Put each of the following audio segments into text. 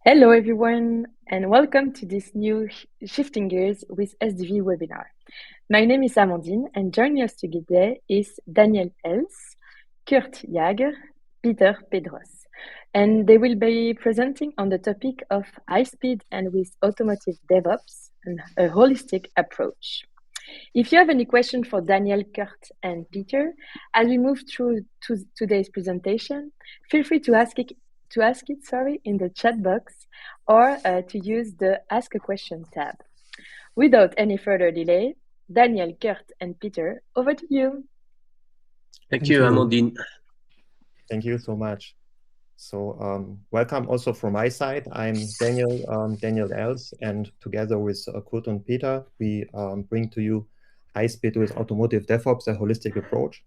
Hello, everyone, and welcome to this new Shifting Gears with SDV webinar. My name is Amandine, and joining us today is Daniel Els, Kurt Jager, Peter Pedros, and they will be presenting on the topic of high speed and with automotive DevOps and a holistic approach. If you have any question for Daniel, Kurt, and Peter, as we move through to today's presentation, feel free to ask it in the chat box or to use the Ask a Question tab. Without any further delay, Daniel, Kurt, and Peter, over to you. Thank you, Amandine. Thank you so much. So welcome also from my side. I'm Daniel Els, and together with Kurt and Peter, we bring to you High Speed with Automotive DevOps, a holistic approach.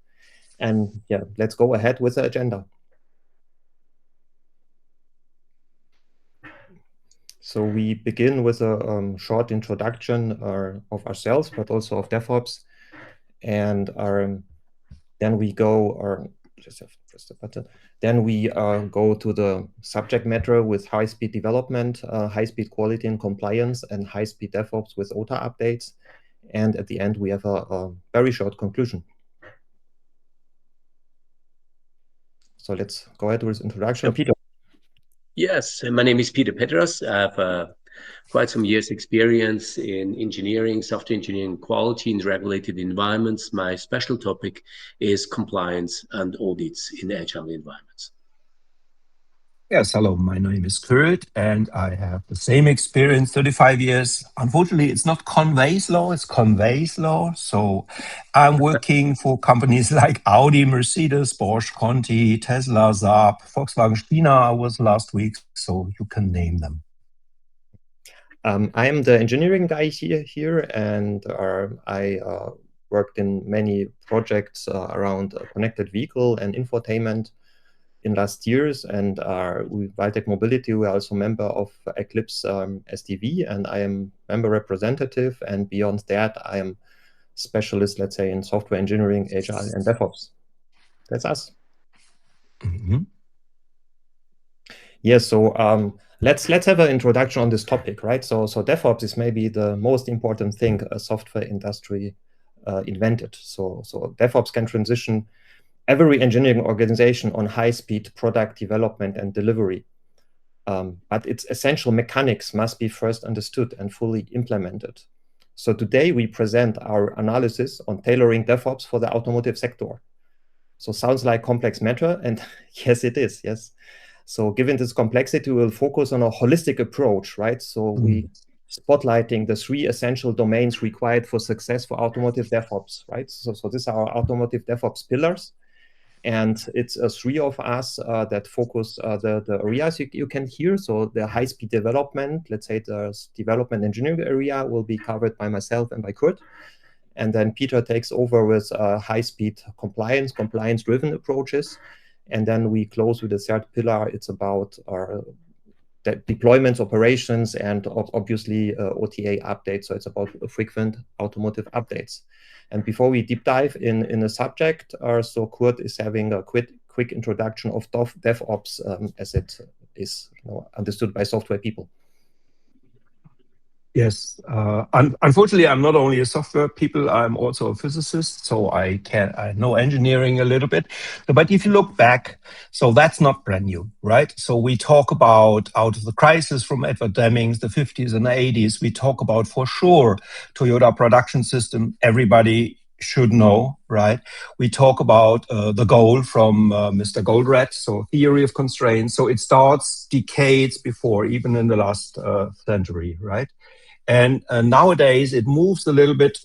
And yeah, let's go ahead with the agenda. So we begin with a short introduction of ourselves, but also of DevOps. And then we go, just have to press the button. Then we go to the subject matter with high-speed development, high-speed quality and compliance, and high-speed DevOps with OTA updates. And at the end, we have a very short conclusion. So let's go ahead with introduction. Yep. Peter. Yes, my name is Peter Pedros. I have quite some years experience in engineering, software engineering, quality in regulated environments. My special topic is compliance and audits in agile environments. Yes, hello, my name is Kurt, and I have the same experience, 35 years. Unfortunately, it's not Conway's law, it's Conway's law. So I'm working for companies like Audi, Mercedes, Bosch, Conti, Tesla, Saab, Volkswagen, China. I was last week, so you can name them. I am the engineering guy here, and I worked in many projects around connected vehicle and infotainment in last years, and with Vitec Mobility, we are also member of Eclipse SDV, and I am member representative, and beyond that, I am specialist, let's say, in software engineering, agile, and DevOps. That's us. Mm-hmm. Yes, so let's have an introduction on this topic, right? So DevOps is maybe the most important thing a software industry invented. So DevOps can transition every engineering organization on high-speed product development and delivery. But its essential mechanics must be first understood and fully implemented. So today we present our analysis on tailoring DevOps for the automotive sector. So sounds like complex matter, and yes, it is, yes. So given this complexity, we'll focus on a holistic approach, right? So we spotlighting the 3 essential domains required for success for automotive DevOps, right? So these are our automotive DevOps pillars. And it's 3 of us that focus the areas you can hear. So the high-speed development, let's say the development engineering area will be covered by myself and by Kurt. And then Peter takes over with high-speed compliance-driven approaches. And then we close with the 3rd pillar. It's about the deployments, operations, and obviously OTA updates. So it's about frequent automotive updates. And before we deep dive in the subject, so Kurt is having a quick introduction of DevOps as it is understood by software people. Yes, unfortunately, I'm not only a software people, I'm also a physicist, so I know engineering a little bit. But if you look back, so that's not brand new, right? So we talk about out of the crisis from Edward Deming's, the 50s and the 80s, we talk about for sure Toyota production system, everybody should know, right? We talk about the goal from Mr. Goldratt, so theory of constraints. So it starts decades before, even in the last century, right? And nowadays, it moves a little bit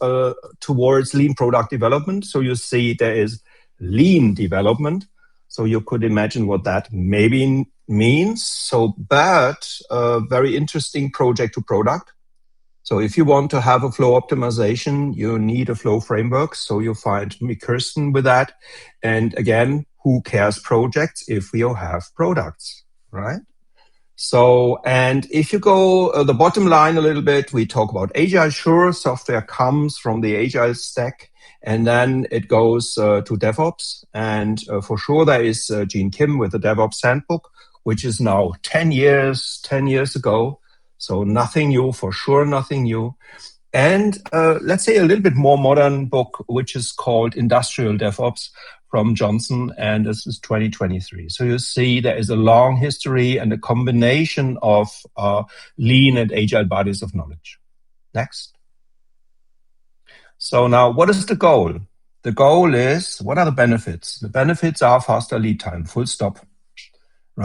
towards lean product development. So you see there is lean development. So you could imagine what that maybe means. So, but a very interesting project to product. So if you want to have a flow optimization, you need a flow framework. So you find me, Kirsten, with that. And again, who cares projects if we have products, right? So, and if you go the bottom line a little bit, we talk about agile. Sure, software comes from the agile stack, and then it goes to DevOps. And for sure, there is Gene Kim with the DevOps handbook, which is now 10 years ago. So nothing new, for sure, nothing new. And let's say a little bit more modern book, which is called Industrial DevOps from Johnson, and this is 2023. So you see there is a long history and a combination of lean and agile bodies of knowledge. Next. So now what is the goal? The goal is, what are the benefits? The benefits are faster lead time, full stop.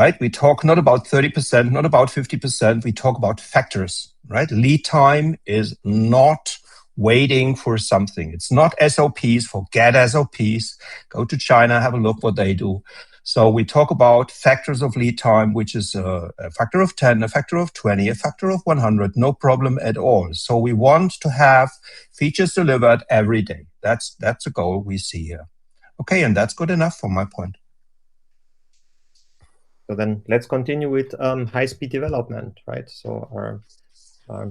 Right? We talk not about 30%, not about 50%. We talk about factors, right? Lead time is not waiting for something. It's not SOPs, forget SOPs. Go to China, have a look what they do. So we talk about factors of lead time, which is a factor of 10, a factor of 20, a factor of 100, no problem at all. So we want to have features delivered every day. That's a goal we see here. Okay, and that's good enough for my point. So then let's continue with high-speed development, right? So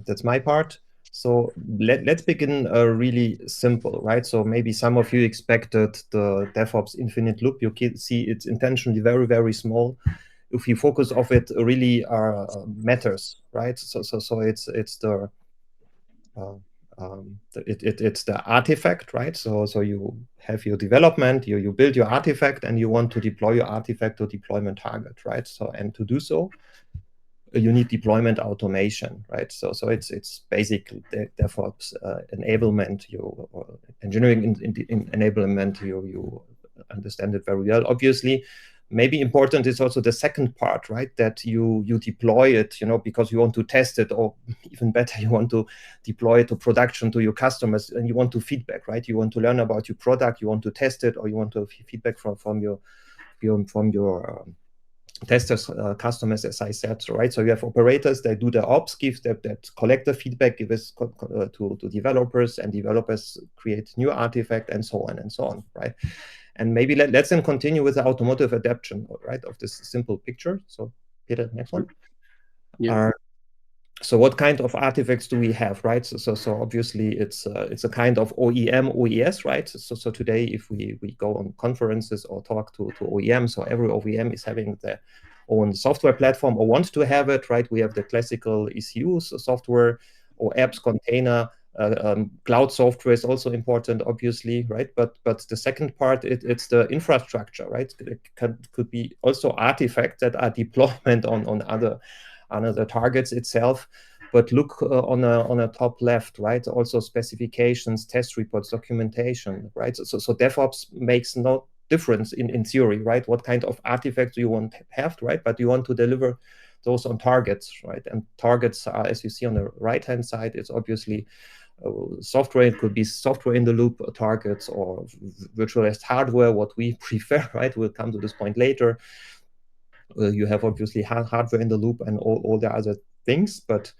that's my part. So let's begin really simple, right? So maybe some of you expected the DevOps infinite loop. You can see it's intentionally very, very small. If you focus of it, really matters, right? So it's the it's the artifact, right? So you have your development, you build your artifact, and you want to deploy your artifact to deployment target, right? So, and to do so, you need deployment automation, right? So it's basically DevOps enablement, engineering enablement. You understand it very well, obviously. Maybe important is also the second part, right? That you deploy it, because you want to test it, or even better, you want to deploy it to production to your customers, and you want to feedback, right? You want to learn about your product, you want to test it, or you want to feedback from your testers, customers, as I said, right? So you have operators that do the ops, that collect the feedback, give it to developers, and developers create new artifact, and so on, right? And maybe let's then continue with the automotive adaptation, right, of this simple picture. So Peter, next one. Yeah. So what kind of artifacts do we have, right? So obviously it's a kind of OEM, OES, right? So today, if we go on conferences or talk to OEM, so every OEM is having their own software platform or wants to have it, right? We have the classical ECUs software or apps container. Cloud software is also important, obviously, right? But the second part, it's the infrastructure, right? It could be also artifacts that are deployment on other targets itself. But look on a top left, right? Also specifications, test reports, documentation, right? So DevOps makes no difference in theory, right? What kind of artifacts do you want to have, right? But you want to deliver those on targets, right? And targets are, as you see on the right-hand side, it's obviously software. It could be software in the loop targets or virtualized hardware, what we prefer, right? We'll come to this point later. You have obviously hardware in the loop and all the other things, but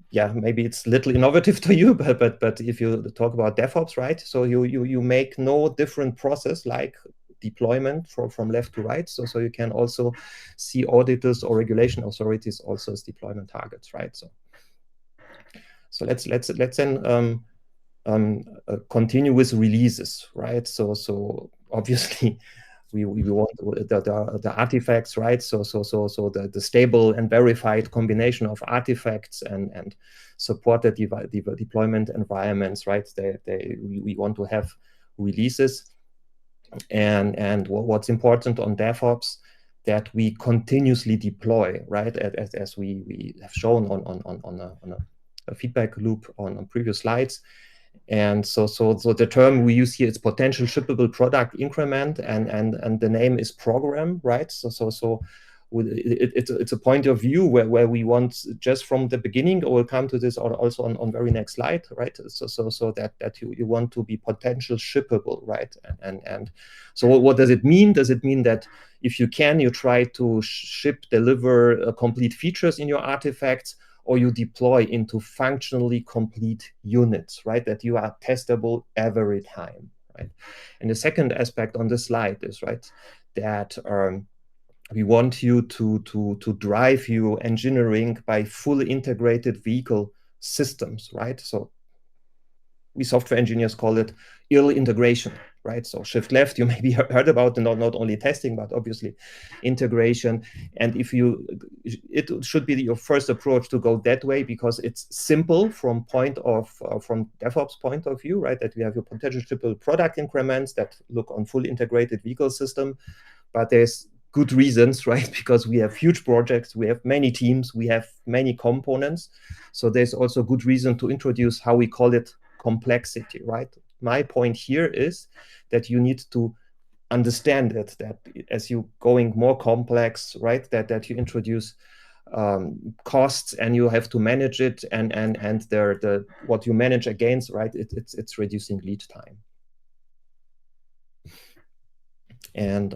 yeah, maybe it's a little innovative to you, but if you talk about DevOps, right? So you make no different process like deployment from left to right. So you can also see auditors or regulation authorities also as deployment targets, right? So let's then continue with releases, right? So obviously we want the artifacts, right? So the stable and verified combination of artifacts and supported deployment environments, right? We want to have releases, and what's important on DevOps, that we continuously deploy, right? As we have shown on a feedback loop on previous slides. And so the term we use here is potential shippable product increment, and the name is program, right? So it's a point of view where we want just from the beginning, or we'll come to this also on very next slide, right? So that you want to be potential shippable, right? And so what does it mean? Does it mean that if you can, you try to deliver complete features in your artifacts, or you deploy into functionally complete units, right? That you are testable every time, right? And the second aspect on this slide is, right, that we want you to drive your engineering by fully integrated vehicle systems, right? So we software engineers call it ill integration, right? So shift left, you maybe heard about, not only testing, but obviously integration. And it should be your first approach to go that way, because it's simple from DevOps point of view, right? That we have your potential product increments that look on full integrated vehicle system, but there's good reasons, right? Because we have huge projects, we have many teams, we have many components. So there's also good reason to introduce how we call it complexity, right? My point here is that you need to understand it, that as you going more complex, right, that you introduce costs and you have to manage it, and the what you manage against, right, it's reducing lead time. And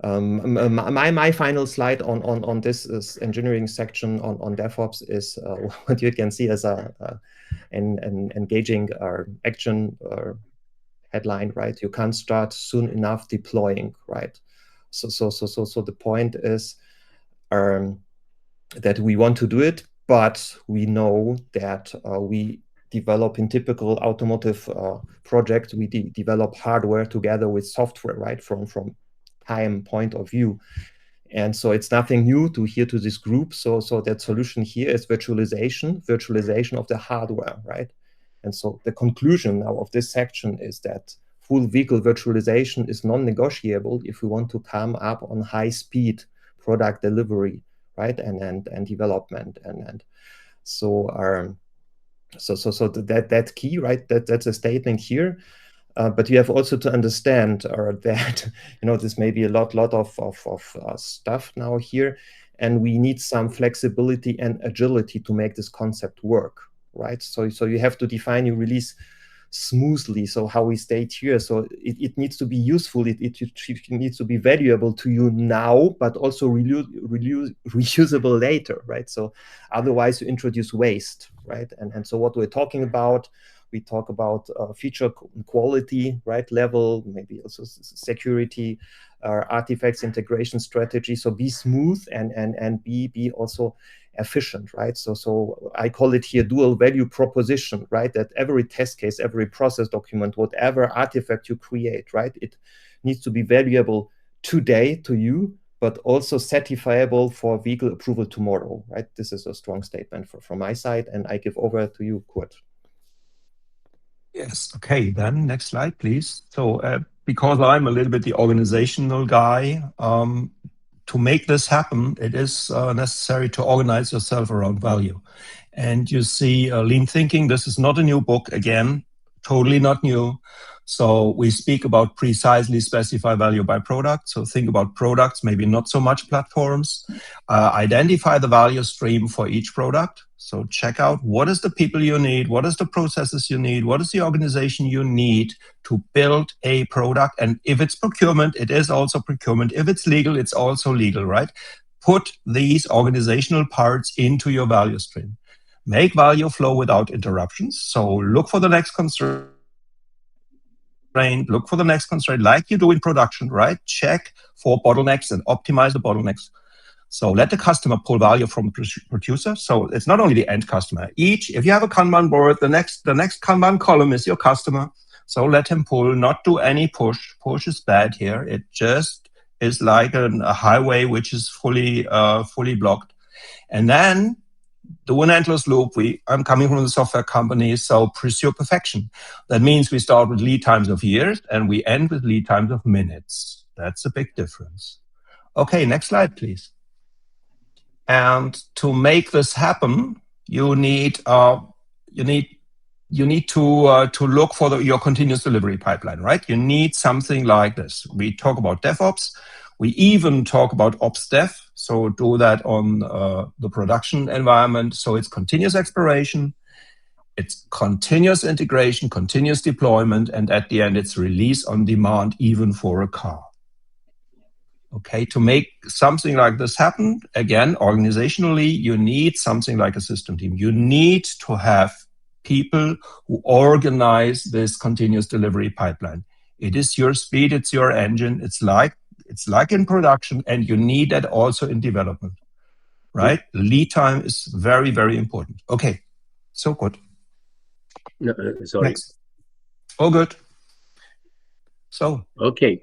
my final slide on this is engineering section on DevOps is what you can see as an engaging action headline, right? You can't start soon enough deploying, right? So the point is that we want to do it, but we know that we develop in typical automotive projects, we develop hardware together with software, right? From time point of view. And so it's nothing new to this group. So that solution here is virtualization of the hardware, right? And so the conclusion now of this section is that full vehicle virtualization is non-negotiable if we want to come up on high-speed product delivery, right? And development. And so that key, right? That's a statement here. But you have also to understand that, this may be a lot of stuff now here, and we need some flexibility and agility to make this concept work, right? So you have to define your release smoothly. So how we state here, so it needs to be useful, it needs to be valuable to you now, but also reusable later, right? So otherwise you introduce waste, right? And so what we're talking about, we talk about feature quality, right, level, maybe also security, artifacts, integration strategy. So be smooth and be also efficient, right? So I call it here dual value proposition, right? That every test case, every process document, whatever artifact you create, right, it needs to be valuable today to you, but also certifiable for vehicle approval tomorrow, right? This is a strong statement from my side, and I give over to you, Kurt. Yes. Okay, then next slide, please. So because I'm a little bit the organizational guy, to make this happen, it is necessary to organize yourself around value. And you see lean thinking, this is not a new book, again, totally not new. So we speak about precisely specify value by product. So think about products, maybe not so much platforms. Identify the value stream for each product. So check out what is the people you need, what is the processes you need, what is the organization you need to build a product. And if it's procurement, it is also procurement. If it's legal, it's also legal, right? Put these organizational parts into your value stream. Make value flow without interruptions. So look for the next constraint, look for the next constraint like you do in production, right? Check for bottlenecks and optimize the bottlenecks. So let the customer pull value from producer. So it's not only the end customer. If you have a Kanban board, the next Kanban column is your customer. So let him pull, not do any push. Push is bad here. It just is like a highway which is fully blocked. And then do an endless loop. I'm coming from the software company, so pursue perfection. That means we start with lead times of years and we end with lead times of minutes. That's a big difference. Okay, next slide, please. And to make this happen, you need to look for your continuous delivery pipeline, right? You need something like this. We talk about DevOps. We even talk about Ops Dev. So do that on the production environment. So it's continuous exploration, it's continuous integration, continuous deployment, and at the end, it's release on demand, even for a car. Okay, to make something like this happen, again, organizationally, you need something like a system team. You need to have people who organize this continuous delivery pipeline. It is your speed, it's your engine, it's like in production, and you need that also in development, right? Lead time is very, very important. Okay, so good. No, sorry. Next. Oh, good. So, Okay.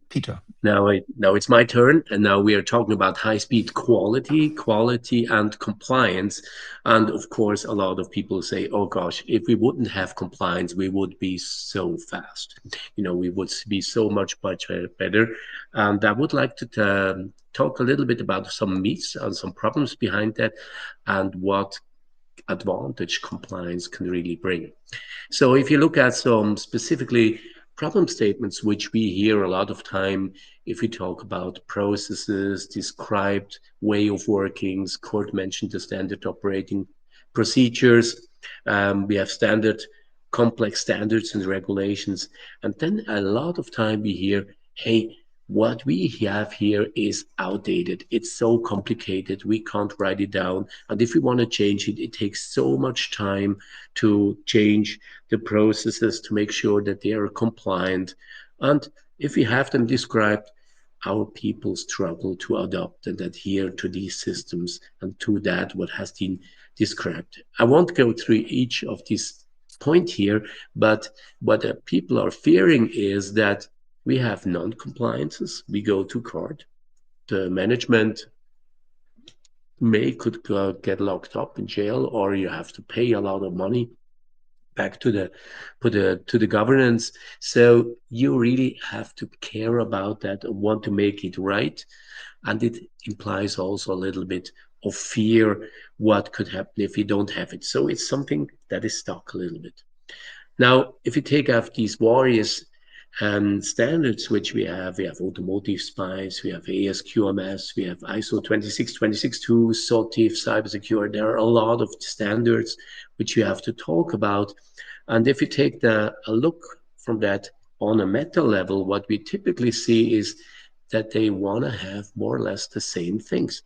Peter. Now it's my turn, and now we are talking about high-speed quality and compliance. And of course, a lot of people say, oh gosh, if we wouldn't have compliance, we would be so fast. We would be so much better. And I would like to talk a little bit about some myths and some problems behind that and what advantage compliance can really bring. So if you look at some specifically problem statements, which we hear a lot of time, if we talk about processes, described way of workings, Kurt mentioned the standard operating procedures. We have complex standards and regulations. And then a lot of time we hear, hey, what we have here is outdated. It's so complicated. We can't write it down. And if we want to change it, it takes so much time to change the processes to make sure that they are compliant. And if we have them described, our people struggle to adopt and adhere to these systems and to that what has been described. I won't go through each of these points here, but what people are fearing is that we have non-compliances. We go to court. The management could get locked up in jail, or you have to pay a lot of money back to the governance. So you really have to care about that and want to make it right. And it implies also a little bit of fear what could happen if you don't have it. So it's something that is stuck a little bit. Now, if you take off these various standards which we have Automotive SPICE, we have ASQMS, we have ISO 26262, SOTIF, cybersecurity. There are a lot of standards which you have to talk about. And if you take a look from that on a meta level, what we typically see is that they want to have more or less the same things.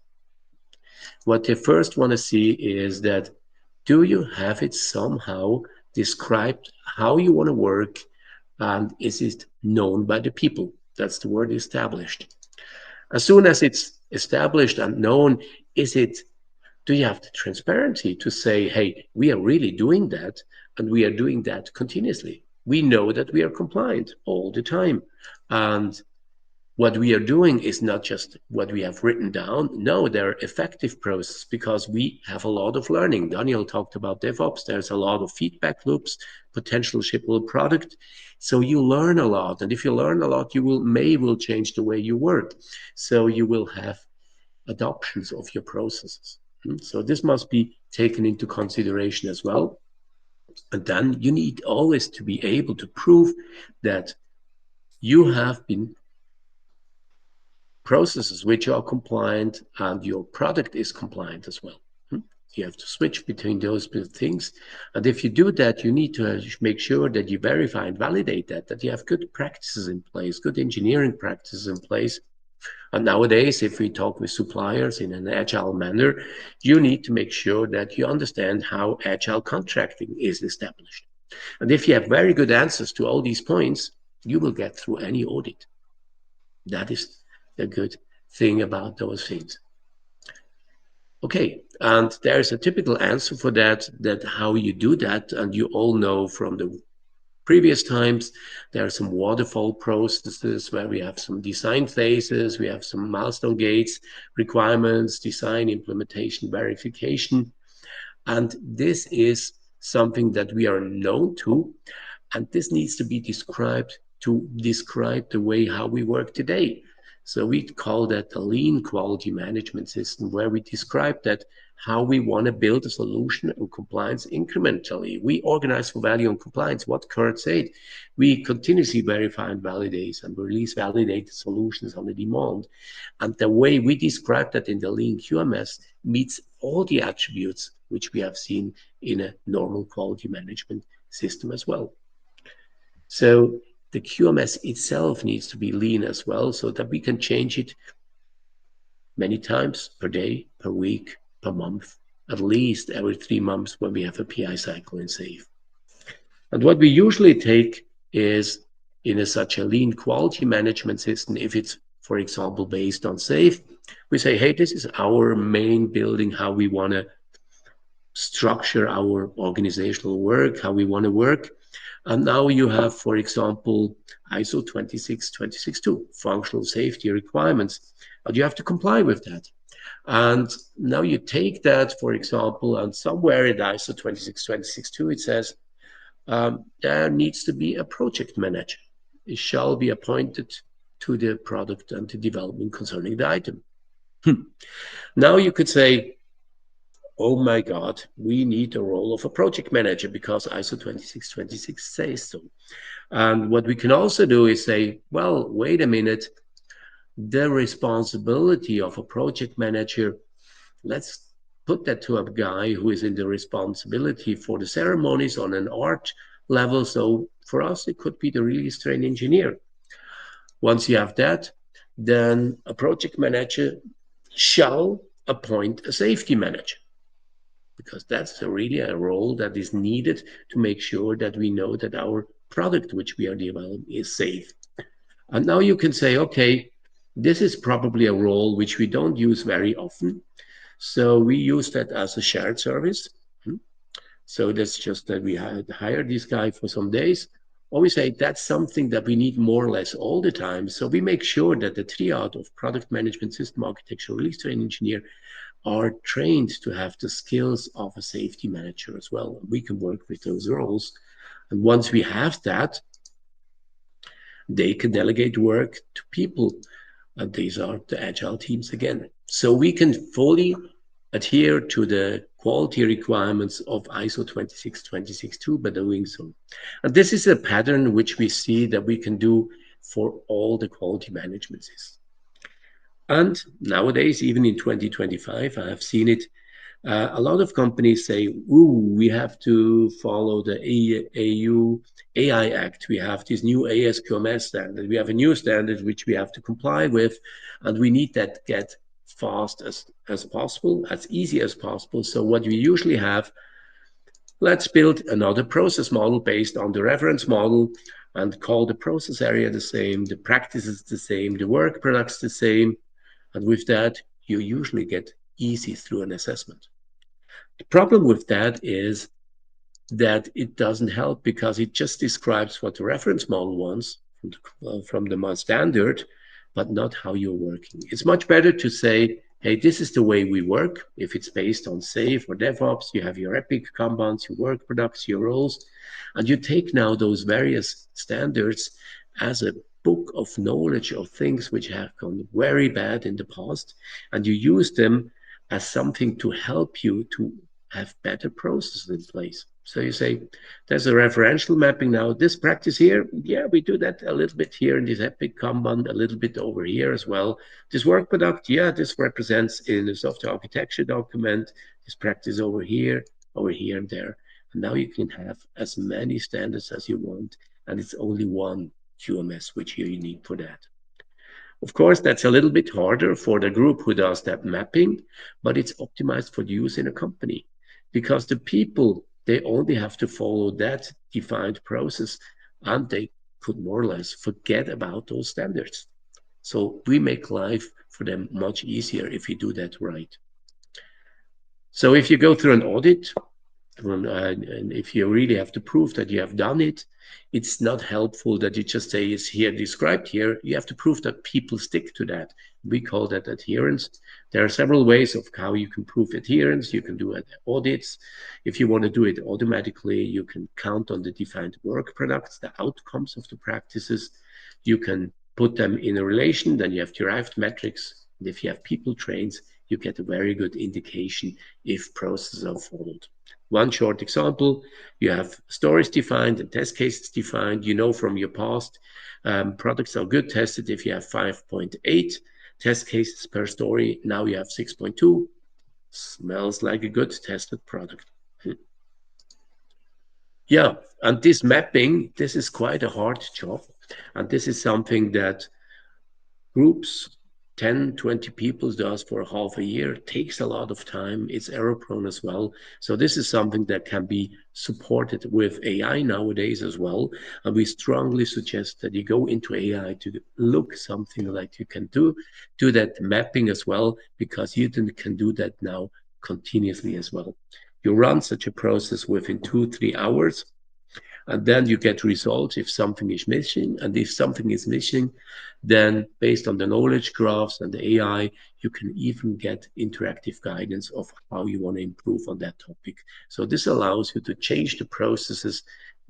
What they first want to see is that, do you have it somehow described how you want to work, and is it known by the people? That's the word established. As soon as it's established and known, do you have the transparency to say, hey, we are really doing that, and we are doing that continuously. We know that we are compliant all the time. And what we are doing is not just what we have written down. No, they're effective process because we have a lot of learning. Daniel talked about DevOps. There's a lot of feedback loops, potential shippable product. So you learn a lot. And if you learn a lot, you will change the way you work. So you will have adoptions of your processes. So this must be taken into consideration as well. And then you need always to be able to prove that you have been processes which are compliant and your product is compliant as well. You have to switch between those things. And if you do that, you need to make sure that you verify and validate that you have good practices in place, good engineering practices in place. And nowadays, if we talk with suppliers in an agile manner, you need to make sure that you understand how agile contracting is established. And if you have very good answers to all these points, you will get through any audit. That is the good thing about those things. Okay, and there's a typical answer for that how you do that, and you all know from the previous times, there are some waterfall processes where we have some design phases, we have some milestone gates, requirements, design, implementation, verification. And this is something that we are known to, and this needs to be described to describe the way how we work today. So we call that the lean quality management system, where we describe that how we want to build a solution and compliance incrementally. We organize for value and compliance. What Kurt said, we continuously verify and validate and release validated solutions on the demand. And the way we describe that in the lean QMS meets all the attributes which we have seen in a normal quality management system as well. So the QMS itself needs to be lean as well, so that we can change it many times per day, per week, per month, at least every 3 months when we have a PI cycle in SAFe. And what we usually take is in such a lean quality management system, if it's, for example, based on SAFe, we say, hey, this is our main building, how we want to structure our organizational work, how we want to work. And now you have, for example, ISO 26262, functional safety requirements, and you have to comply with that. And now you take that, for example, and somewhere in ISO 26262, it says there needs to be a project manager. It shall be appointed to the product and the development concerning the item. Now you could say, oh my God, we need a role of a project manager because ISO 2626 says so. And what we can also do is say, well, wait a minute, the responsibility of a project manager, let's put that to a guy who is in the responsibility for the ceremonies on an art level. So for us, it could be the release train engineer. Once you have that, then a project manager shall appoint a safety manager, because that's really a role that is needed to make sure that we know that our product which we are developing is safe. And now you can say, okay, this is probably a role which we don't use very often. So we use that as a shared service. So that's just that we had hired this guy for some days. Or we say that's something that we need more or less all the time. So we make sure that the triad of product management, system architecture, release train engineer are trained to have the skills of a safety manager as well. We can work with those roles. And once we have that, they can delegate work to people. And these are the agile teams again. So we can fully adhere to the quality requirements of ISO 26262 by doing so. And this is a pattern which we see that we can do for all the quality management systems. And nowadays, even in 2025, I have seen it. A lot of companies say, ooh, we have to follow the EU AI Act. We have this new ASQMS standard. We have a new standard which we have to comply with, and we need that get fast as possible, as easy as possible. So what we usually have, let's build another process model based on the reference model and call the process area the same, the practices the same, the work products the same. And with that, you usually get easy through an assessment. The problem with that is that it doesn't help because it just describes what the reference model wants from the standard, but not how you're working. It's much better to say, hey, this is the way we work. If it's based on SAFe or DevOps, you have your epic Kanbans, your work products, your roles, and you take now those various standards as a book of knowledge of things which have gone very bad in the past, and you use them as something to help you to have better processes in place. So you say, there's a referential mapping now. This practice here, yeah, we do that a little bit here in this epic Kanban, a little bit over here as well. This work product, yeah, this represents in the software architecture document, this practice over here, and there. And now you can have as many standards as you want, and it's only one QMS which you need for that. Of course, that's a little bit harder for the group who does that mapping, but it's optimized for use in a company because the people, they only have to follow that defined process and they could more or less forget about those standards. So we make life for them much easier if you do that right. So if you go through an audit, and if you really have to prove that you have done it, it's not helpful that you just say it's here described here. You have to prove that people stick to that. We call that adherence. There are several ways of how you can prove adherence. You can do audits. If you want to do it automatically, you can count on the defined work products, the outcomes of the practices. You can put them in a relation, then you have derived metrics. And if you have people trains, you get a very good indication if processes are followed. One short example, you have stories defined and test cases defined. You know from your past, products are good tested if you have 5.8 test cases per story. Now you have 6.2. Smells like a good tested product. Yeah, and this mapping, this is quite a hard job. And this is something that groups 10, 20 people does for half a year, takes a lot of time. It's error prone as well. So this is something that can be supported with AI nowadays as well. And we strongly suggest that you go into AI to look something like you can do that mapping as well, because you can do that now continuously as well. You run such a process within 2-3 hours. And then you get results if something is missing. And if something is missing, then based on the knowledge graphs and the AI, you can even get interactive guidance of how you want to improve on that topic. So this allows you to change the processes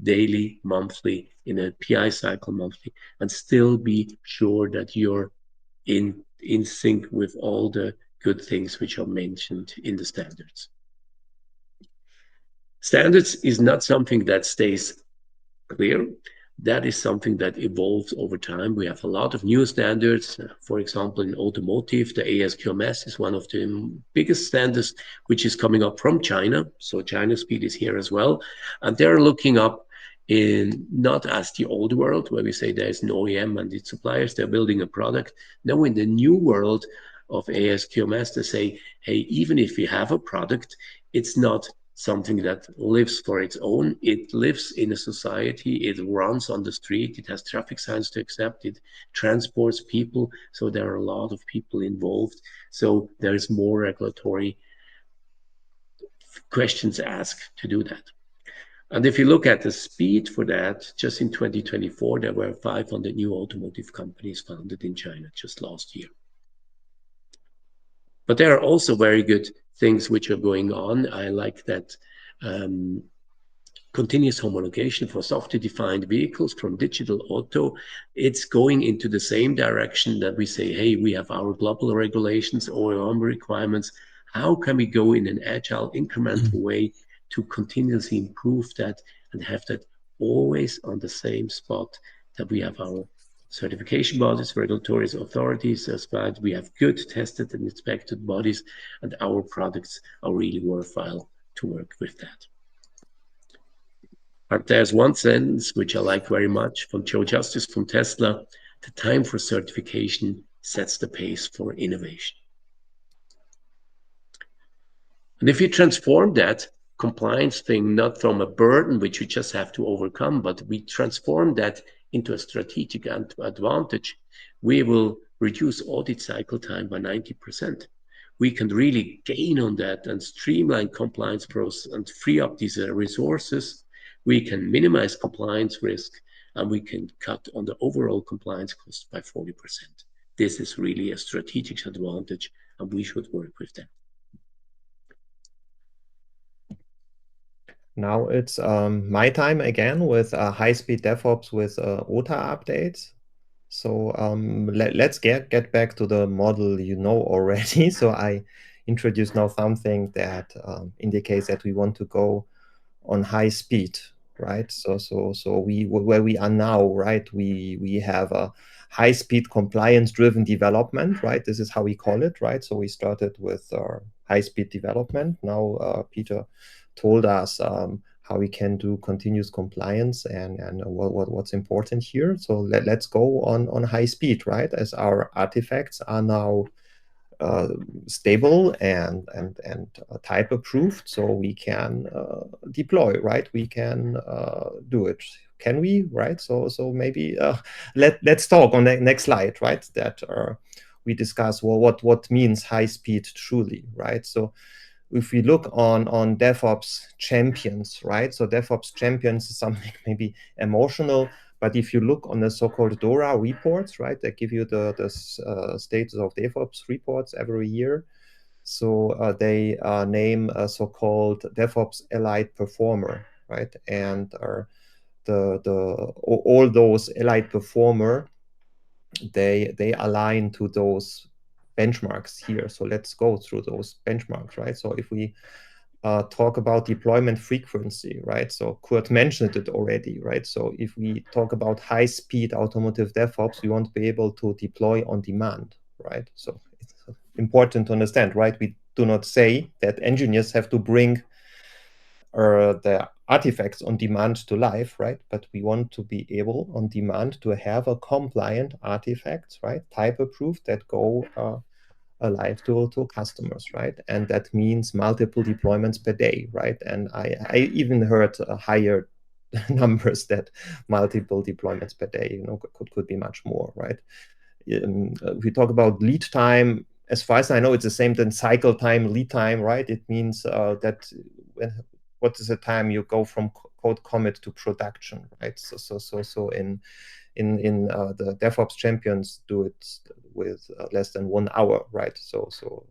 daily, monthly, in a PI cycle monthly, and still be sure that you're in sync with all the good things which are mentioned in the standards. Standards is not something that stays clear. That is something that evolves over time. We have a lot of new standards. For example, in automotive, the ASQMS is one of the biggest standards, which is coming up from China. So China speed is here as well. And they're looking up in not as the old world, where we say there's an OEM and its suppliers, they're building a product. Now in the new world of ASQMS, they say, hey, even if we have a product, it's not something that lives for its own. It lives in a society, it runs on the street, it has traffic signs to accept, it transports people. So there are a lot of people involved. So there is more regulatory questions asked to do that. And if you look at the speed for that, just in 2024, there were 500 new automotive companies founded in China just last year. But there are also very good things which are going on. I like that continuous homologation for software-defined vehicles from digital auto. It's going into the same direction that we say, hey, we have our global regulations, OEM requirements. How can we go in an agile, incremental way to continuously improve that and have that always on the same spot, that we have our certification bodies, regulatory authorities, as well as we have good tested and inspected bodies, and our products are really worthwhile to work with that. But there's one sentence which I like very much from Joe Justice from Tesla: the time for certification sets the pace for innovation. And if you transform that compliance thing not from a burden which you just have to overcome, but we transform that into a strategic advantage, we will reduce audit cycle time by 90%. We can really gain on that and streamline compliance process and free up these resources. We can minimize compliance risk, and we can cut on the overall compliance cost by 40%. This is really a strategic advantage, and we should work with that. Now it's my time again with high-speed DevOps with OTA updates. So let's get back to the model you know already. So I introduce now something that indicates that we want to go on high speed, right? So we where we are now, right? We have a high speed compliance driven development, right? This is how we call it, right? So we started with high speed development. Now Peter told us how we can do continuous compliance and what's important here. So let's go on high speed, right? As our artifacts are now stable and type approved, so we can deploy, right? We can do it. Can we, right? So maybe let's talk on the next slide, right? That we discuss, well, what means high speed truly, right? So if we look on DevOps champions, right? So DevOps champions is something maybe emotional, but if you look on the so-called DORA reports, right, that give you the status of DevOps reports every year. So they name a so-called DevOps Elite Performer, right? And all those Elite Performer, they align to those benchmarks here. So let's go through those benchmarks, right? So if we talk about deployment frequency, right? So Kurt mentioned it already, right? So if we talk about high-speed automotive DevOps, we want to be able to deploy on demand, right? So it's important to understand, right? We do not say that engineers have to bring the artifacts on demand to life, right? But we want to be able on demand to have a compliant artifacts, right? Type approved that go alive to customers, right? And that means multiple deployments per day, right? And I even heard higher numbers, that multiple deployments per day, you know, could be much more, right? If we talk about lead time, as far as I know, it's the same than cycle time, lead time, right? It means that what is the time you go from code commit to production, right? So in the DevOps champions do it with less than 1 hour, right? So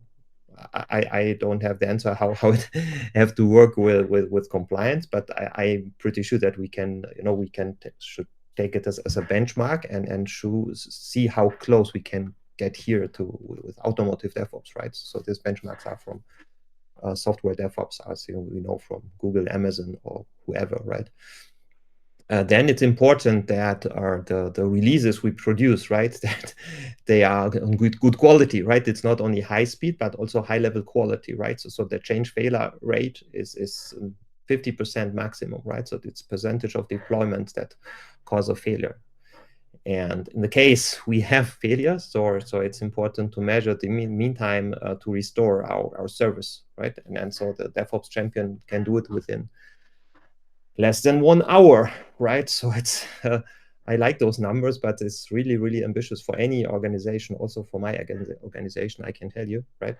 I don't have the answer how it have to work with compliance, but I'm pretty sure that we can, should take it as a benchmark and see how close we can get here to with automotive DevOps, right? So these benchmarks are from software DevOps, as we know from Google, Amazon, or whoever, right? Then it's important that the releases we produce, right, that they are good quality, right? It's not only high speed, but also high level quality, right? So the change failure rate is 50% maximum, right? So it's percentage of deployments that cause a failure. And in the case we have failures, so it's important to measure the mean time to restore our service, right? And so the DevOps champion can do it within less than 1 hour, right? So it's I like those numbers, but it's really, really ambitious for any organization, also for my organization, I can tell you, right?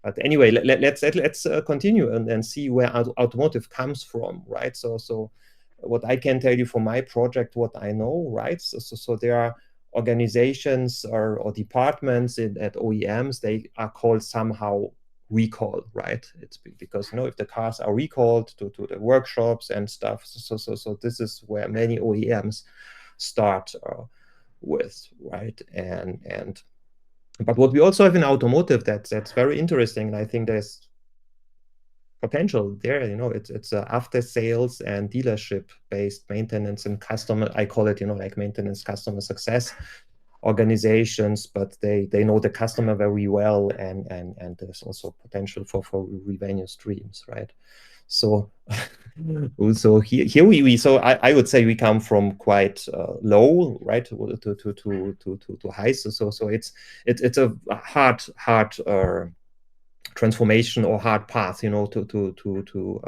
But anyway, let's continue and see where automotive comes from, right? So what I can tell you for my project, what I know, right? So there are organizations or departments at OEMs, they are called somehow recall, right? It's because if the cars are recalled to the workshops and stuff, so this is where many OEMs start with, right? But what we also have in automotive that's very interesting, and I think there's potential there. It's after sales and dealership based maintenance and customer, I call it like maintenance customer success organizations, but they know the customer very well, and there's also potential for revenue streams, right? So here we I would say we come from quite low, right, to high. So it's a hard transformation or hard path, to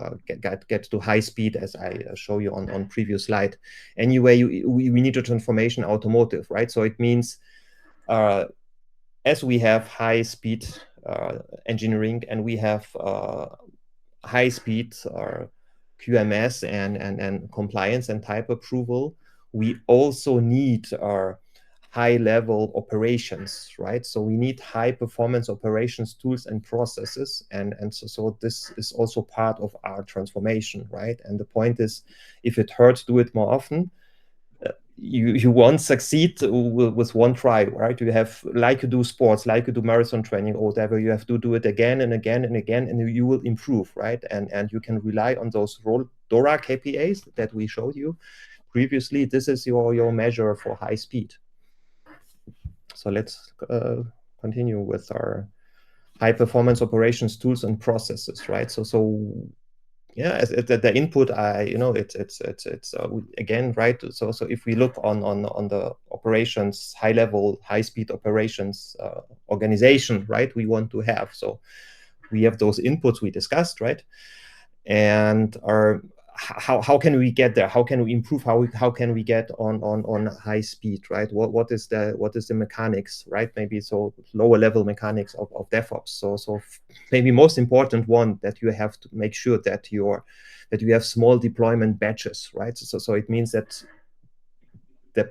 get to high speed, as I show you on previous slide. Anyway, we need a transformation automotive, right? So it means as we have high speed engineering and we have high speed QMS and compliance and type approval, we also need our high level operations, right? So we need high performance operations tools and processes, and so this is also part of our transformation, right? And the point is, if it hurts, do it more often. You won't succeed with one try, right? You have, like you do sports, like you do marathon training or whatever, you have to do it again and again and again, and you will improve, right? And you can rely on those DORA KPIs that we showed you previously. This is your measure for high speed. So let's continue with our high performance operations tools and processes, right? So yeah, the input, it's again, right? So if we look on the operations, high level, high speed operations organization, right? We want to have, so we have those inputs we discussed, right? And how can we get there? How can we improve? How can we get on high speed, right? What is the mechanics, right? Maybe so lower level mechanics of DevOps. So maybe most important one, that you have to make sure that you have small deployment batches, right? So it means that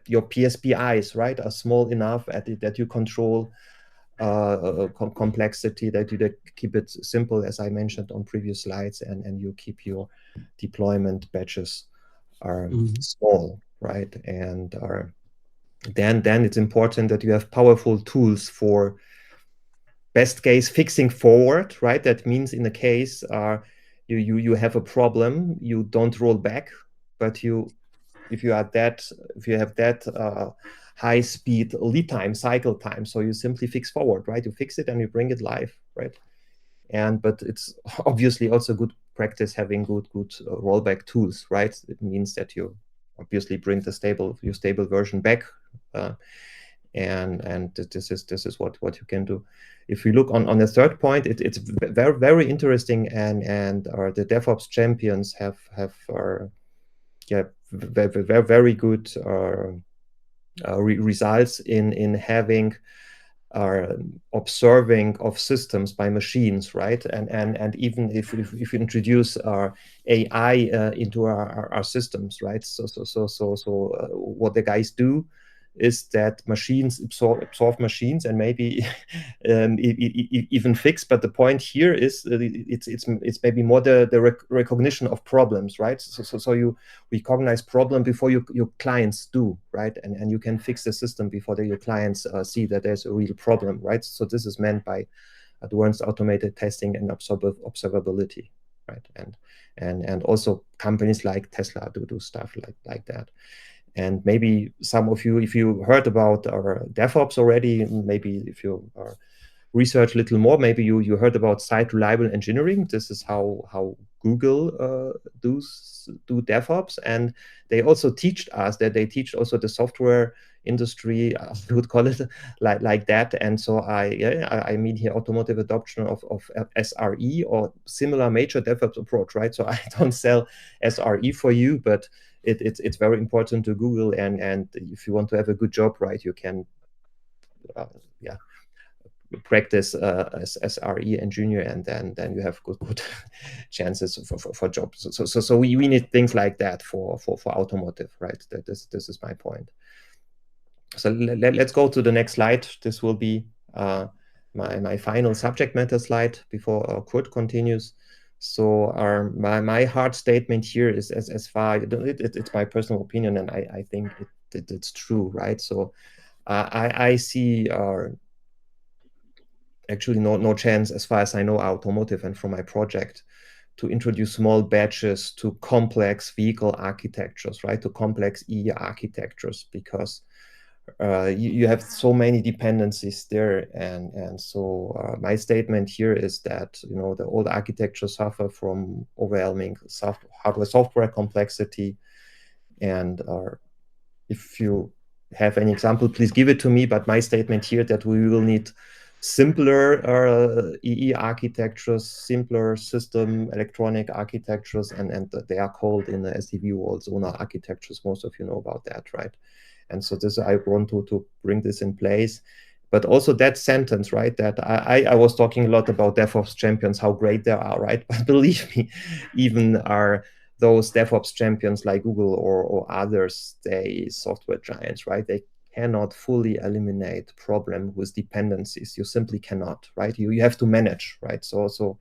your PSPIs, right, are small enough that you control complexity, that you keep it simple, as I mentioned on previous slides, and you keep your deployment batches small, right? And then it's important that you have powerful tools for best case fixing forward, right? That means in the case you have a problem, you don't roll back, but if you have that high speed lead time, cycle time, so you simply fix forward, right? You fix it and you bring it live, right? But it's obviously also good practice having good rollback tools, right? It means that you obviously bring your stable version back, and this is what you can do. If we look on the third point, it's very, very interesting, and the DevOps champions have very good results in having observing of systems by machines, right? And even if you introduce AI into our systems, right? So what the guys do is that machines absorb machines and maybe even fix. But the point here is it's maybe more the recognition of problems, right? So you recognize problem before your clients do, right? And you can fix the system before your clients see that there's a real problem, right? So this is meant by advanced automated testing and observability, right? And also companies like Tesla do stuff like that. And maybe some of you, if you heard about our DevOps already, maybe if you research a little more, maybe you heard about site reliable engineering. This is how Google do DevOps, and they also teach us that they teach also the software industry, I would call it like that. And so I mean here automotive adoption of SRE or similar major DevOps approach, right? So I don't sell SRE for you, but it's very important to Google, and if you want to have a good job, right, you can practice as SRE engineer, and then you have good chances for jobs. So we need things like that for automotive, right? That this is my point. So let's go to the next slide. This will be my final subject matter slide before Kurt continues. So my hard statement here is as far it's my personal opinion, and I think it's true, right? So I see actually no chance, as far as I know, automotive and from my project, to introduce small batches to complex vehicle architectures, right? To complex E architectures, because you have so many dependencies there, and so my statement here is that the old architecture suffer from overwhelming hardware-software complexity, and if you have any example, please give it to me. But my statement here that we will need simpler EE architectures, simpler system electronic architectures, and they are called in the SDV world zonal architectures. Most of you know about that, right? And so this, I want to bring this in place. But also that sentence, right, that I was talking a lot about DevOps champions, how great they are, right? But believe me, even those DevOps champions like Google or others, they software giants, right? They cannot fully eliminate problem with dependencies. You simply cannot, right? You have to manage, right? So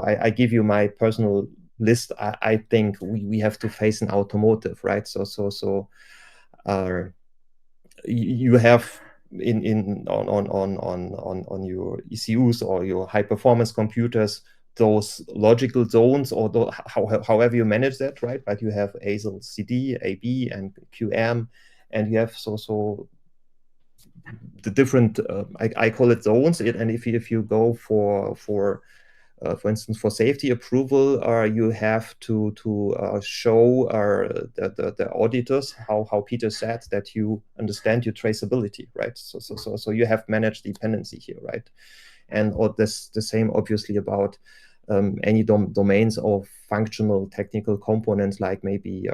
I give you my personal list. I think we have to face an automotive, right? So you have on your ECUs or your high performance computers those logical zones, or however you manage that, right? But you have ASIL CD, AB, and QM, and you have so the different I call it zones. And if you go for instance, for safety approval, you have to show the auditors how Peter said that you understand your traceability, right? So you have managed dependency here, right? And the same obviously about any domains of functional technical components, like maybe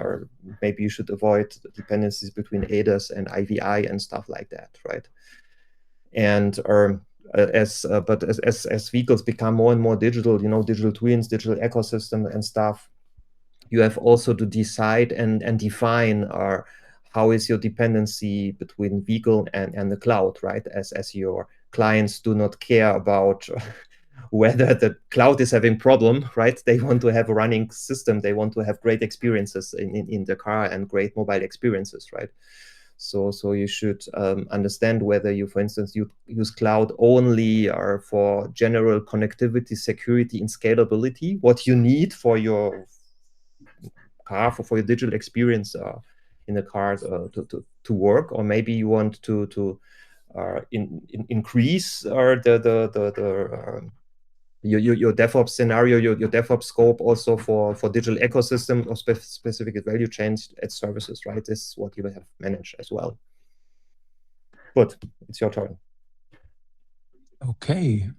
you should avoid dependencies between ADAS and IVI and stuff like that, right? And as vehicles become more and more digital, digital twins, digital ecosystem and stuff, you have also to decide and define how is your dependency between vehicle and the cloud, right? As your clients do not care about whether the cloud is having problem, right? They want to have a running system. They want to have great experiences in the car and great mobile experiences, right? So you should understand whether you, for instance, you use cloud only or for general connectivity, security, and scalability, what you need for your car, for your digital experience in the car to work, or maybe you want to increase your DevOps scenario, your DevOps scope also for digital ecosystem or specific value chains and services, right? This is what you have managed as well. Good, it's your turn. Okay,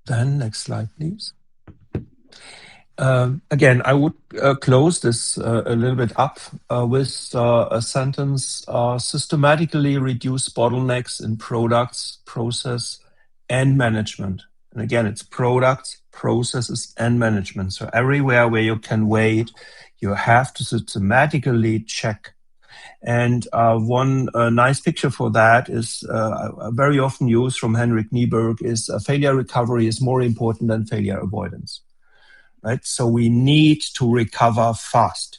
then next slide, please. Again, I would close this a little bit up with a sentence, systematically reduce bottlenecks in products, process, and management. And again, it's products, processes, and management. So everywhere where you can wait, you have to systematically check. And one nice picture for that is very often used from Henrik Nieberg is failure recovery is more important than failure avoidance. Right? So we need to recover fast.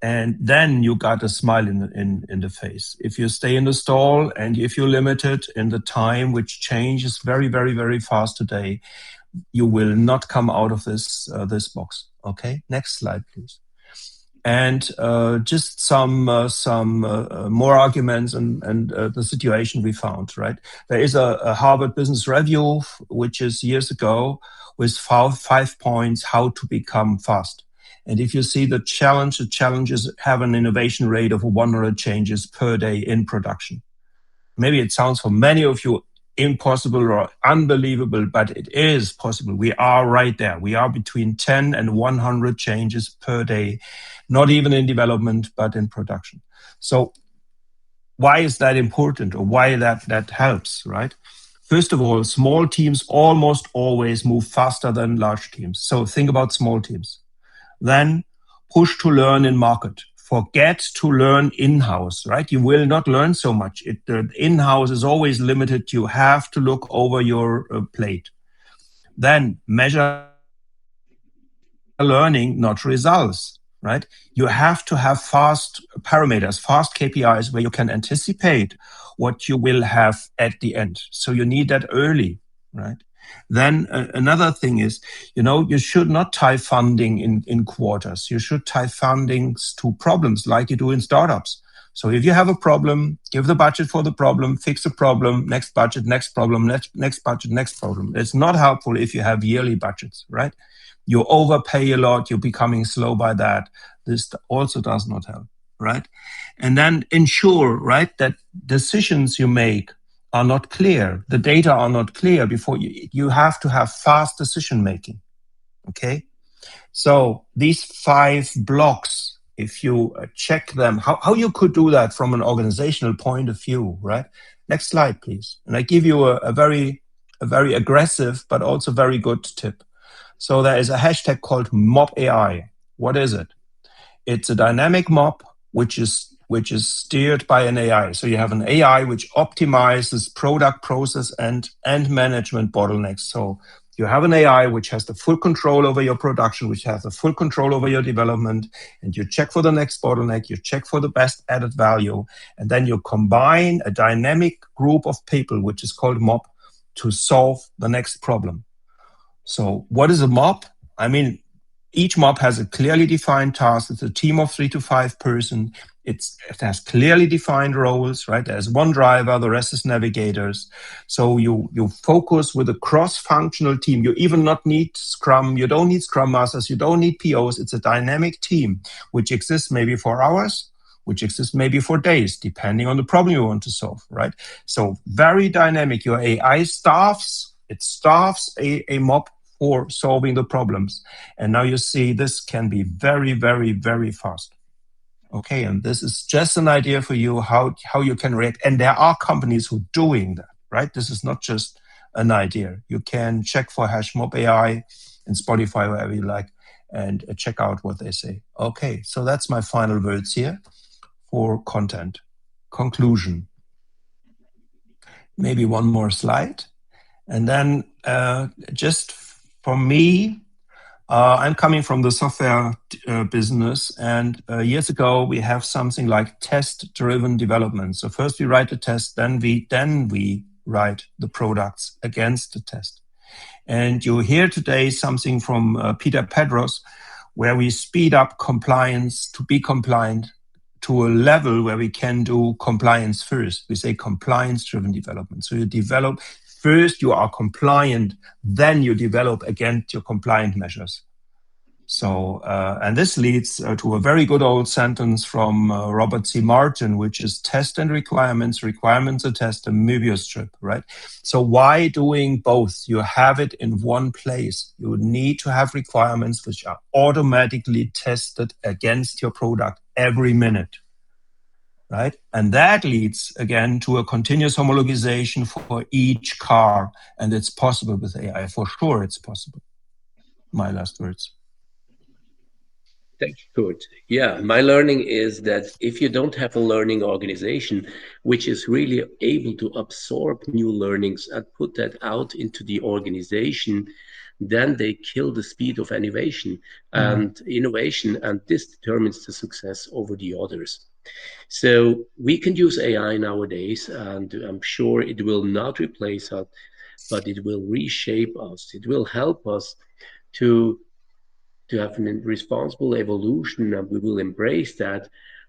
And then you got a smile in the face. If you stay in the stall and if you're limited in the time, which changes very, very, very fast today, you will not come out of this box. Okay, next slide, please. And just some more arguments and the situation we found, right? There is a Harvard Business Review, which is years ago, with 5 points how to become fast. And if you see the challenges have an innovation rate of 100 changes per day in production. Maybe it sounds for many of you impossible or unbelievable, but it is possible. We are right there. We are between 10 and 100 changes per day, not even in development, but in production. So why is that important, or why that helps, right? First of all, small teams almost always move faster than large teams. So think about small teams. Then push to learn in market. Forget to learn in-house, right? You will not learn so much. In-house is always limited. You have to look over your plate. Then measure learning, not results, right? You have to have fast parameters, fast KPIs where you can anticipate what you will have at the end. So you need that early, right? Then another thing is, you should not tie funding in quarters. You should tie fundings to problems like you do in startups. So if you have a problem, give the budget for the problem, fix the problem, next budget, next problem, next budget, next problem. It's not helpful if you have yearly budgets, right? You overpay a lot, you're becoming slow by that. This also does not help, right? And then ensure, right, that decisions you make are not clear. The data are not clear before you have to have fast decision making. Okay. So these 5 blocks, if you check them, how you could do that from an organizational point of view, right? Next slide, please. And I give you a very aggressive, but also very good tip. So there is a hashtag called mob AI. What is it? It's a dynamic mob, which is steered by an AI. So you have an AI which optimizes product, process, and management bottlenecks. So you have an AI which has the full control over your production, which has the full control over your development, and you check for the next bottleneck, you check for the best added value, and then you combine a dynamic group of people, which is called mob, to solve the next problem. So what is a mob? I mean, each mob has a clearly defined task. It's a team of 3 to 5 person. It has clearly defined roles, right? There's one driver, the rest is navigators. So you focus with a cross-functional team. You even not need Scrum. You don't need Scrum Masters. You don't need POs. It's a dynamic team, which exists maybe for hours, which exists maybe for days, depending on the problem you want to solve, right? So very dynamic. Your AI staffs a mob for solving the problems. And now you see this can be very, very, very fast. Okay, and this is just an idea for you how you can react. And there are companies who are doing that, right? This is not just an idea. You can check for #MobAI in Spotify, wherever you like, and check out what they say. Okay, so that's my final words here for content. Conclusion. Maybe one more slide. And then just for me, I'm coming from the software business, and years ago we have something like test-driven development. So first we write the test, then we write the products against the test. And you hear today something from Peter Pedros, where we speed up compliance to be compliant to a level where we can do compliance first. We say compliance-driven development. So you develop first, you are compliant, then you develop against your compliant measures. So, and this leads to a very good old sentence from Robert C. Martin, which is test and requirements, requirements a test, a Möbius strip, right? So why doing both? You have it in one place. You need to have requirements which are automatically tested against your product every minute, right? And that leads, again, to a continuous homologation for each car. And it's possible with AI. For sure, it's possible. My last words. Thank you, Kurt. Yeah, my learning is that if you don't have a learning organization which is really able to absorb new learnings and put that out into the organization, then they kill the speed of innovation and innovation, and this determines the success over the others. So we can use AI nowadays, and I'm sure it will not replace us, but it will reshape us. It will help us to have a responsible evolution, and we will embrace that.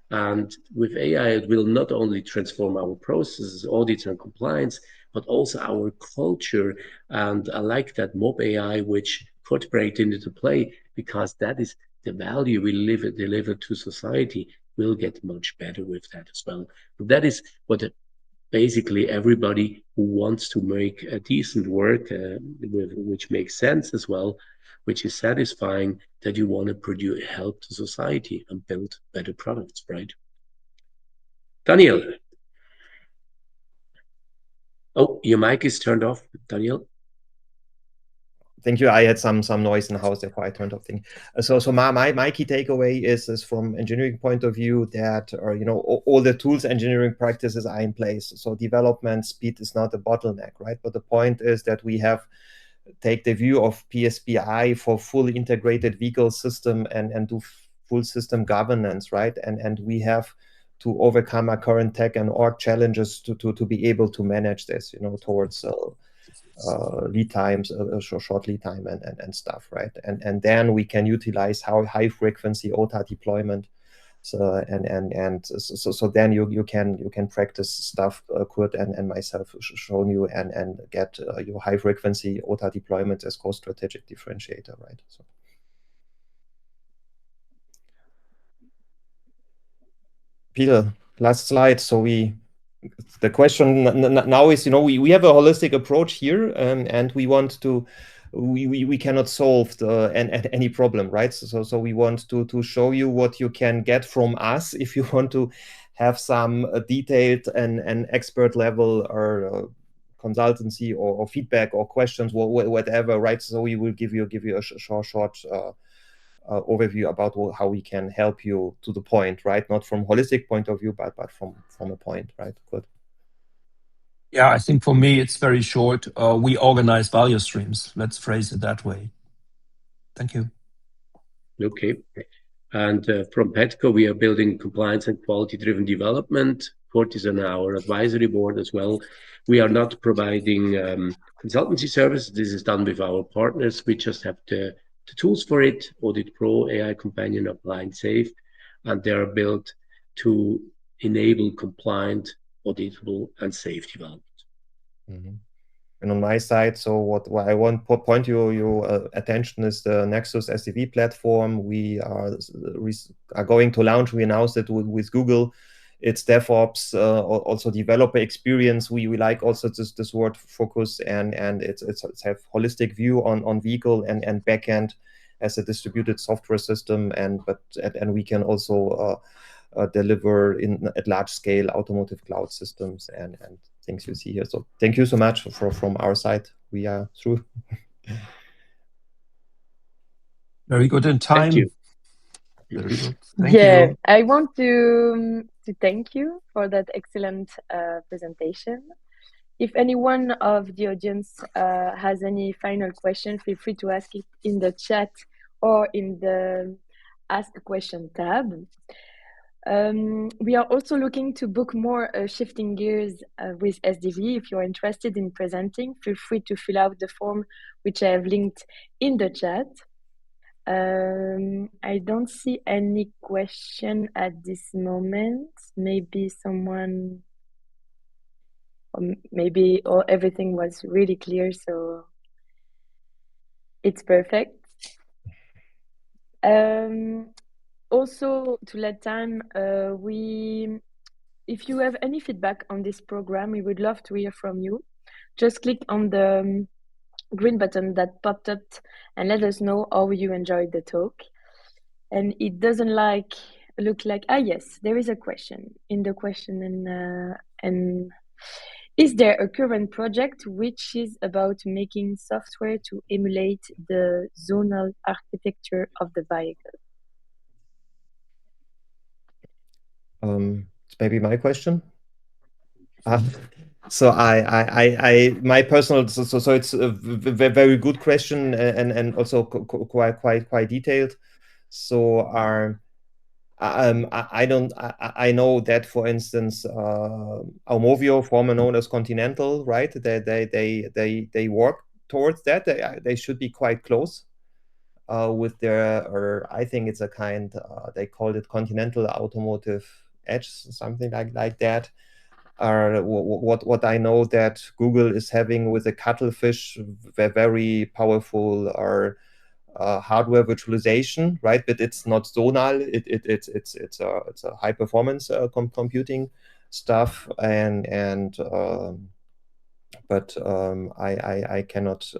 And with AI, it will not only transform our processes, audits, and compliance, but also our culture. And I like that mob AI, which Kurt brought into play, because that is the value we deliver to society. Will get much better with that as well. But that is what basically everybody who wants to make a decent work, which makes sense as well, which is satisfying, that you want to produce help to society and build better products, right? Daniel. Oh, your mic is turned off, Daniel. Thank you. I had some noise in the house, therefore I turned off things. So my key takeaway is from engineering point of view that all the tools engineering practices are in place. So development speed is not a bottleneck, right? But the point is that we have take the view of PSPI for fully integrated vehicle system and do full system governance, right? And we have to overcome our current tech and org challenges to be able to manage this, towards lead times, short lead time and stuff, right? And then we can utilize how high frequency OTA deployment. So so then you can practice stuff Kurt and myself shown you and get your high frequency OTA deployment as core strategic differentiator, right? So. Peter, last slide. So the question now is, we have a holistic approach here, and we want to, we cannot solve any problem, right? So we want to show you what you can get from us if you want to have some detailed and expert level or consultancy or feedback or questions, whatever, right? So we will give you a short overview about how we can help you to the point, right? Not from holistic point of view, but from a point, right? Good. Yeah, I think for me it's very short. We organize value streams. Let's phrase it that way. Thank you. Okay. And from Petco, we are building compliance and quality-driven development. Kurt is on our advisory board as well. We are not providing consultancy services. This is done with our partners. We just have the tools for it: Audit Pro, AI Companion, Applied Safe, and they are built to enable compliant, auditable, and safe development. Mm-hmm. And on my side, so what I want to point your attention is the Nexus SDV platform. We are going to launch. We announced it with Google. It's DevOps, also developer experience. We like also this word focus, and it's have holistic view on vehicle and backend as a distributed software system, and we can also deliver at large scale automotive cloud systems and things you see here. So thank you so much from our side. We are through. Very good in time. Thank you. Very good. Thank you. I want to thank you for that excellent presentation. If anyone of the audience has any final question, feel free to ask it in the chat or in the Ask a Question tab. We are also looking to book more shifting gears with SDV. If you're interested in presenting, feel free to fill out the form which I have linked in the chat. I don't see any question at this moment. Maybe someone, or everything was really clear, so it's perfect. Also, to let time, if you have any feedback on this program, we would love to hear from you. Just click on the green button that popped up and let us know how you enjoyed the talk. And it doesn't look like, yes, there is a question in the question, and is there a current project which is about making software to emulate the zonal architecture of the vehicle? It's maybe my question. So my personal, so it's a very good question, and also quite detailed. So I know that, for instance, Aumovio, formerly known as Continental, right? They work towards that. They should be quite close with their, or I think it's a kind, they called it Continental Automotive Edge, something like that. What I know that Google is having with the cuttlefish, very powerful hardware virtualization, right? But it's not zonal. It's a high performance computing stuff, but I cannot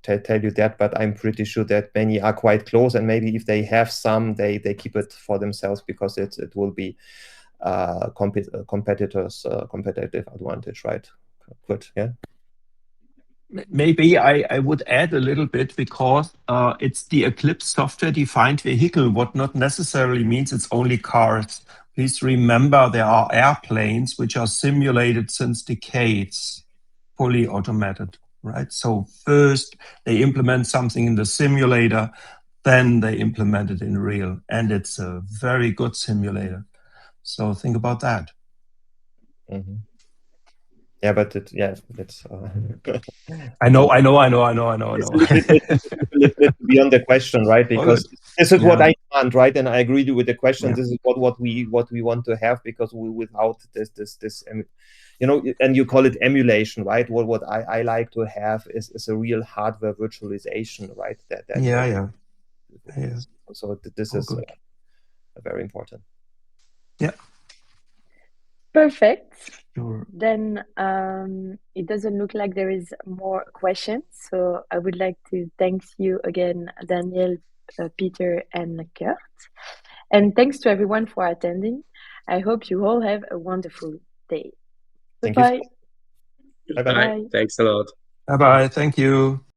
tell you that. But I'm pretty sure that many are quite close, and maybe if they have some, they keep it for themselves because it will be competitors' competitive advantage, right? Good, yeah. Maybe I would add a little bit, because it's the Eclipse software-defined vehicle, what not necessarily means it's only cars. Please remember there are airplanes which are simulated since decades, fully automated, right? So first they implement something in the simulator, then they implement it in real, and it's a very good simulator. So think about that. Mm-hmm. Yeah, but it's I know. It's beyond the question, right? Because this is what I want, right? And I agree with the question. This is what we want to have, because without this, and you call it emulation, right? What I like to have is a real hardware virtualization, right? So this is very important. Yeah. Perfect. Sure. Then it doesn't look like there is more questions. So I would like to thank you again, Daniel, Peter, and Kurt. And thanks to everyone for attending. I hope you all have a wonderful day. Thank Bye-bye. you. Bye-bye. Thanks a lot. Bye-bye. Thank you.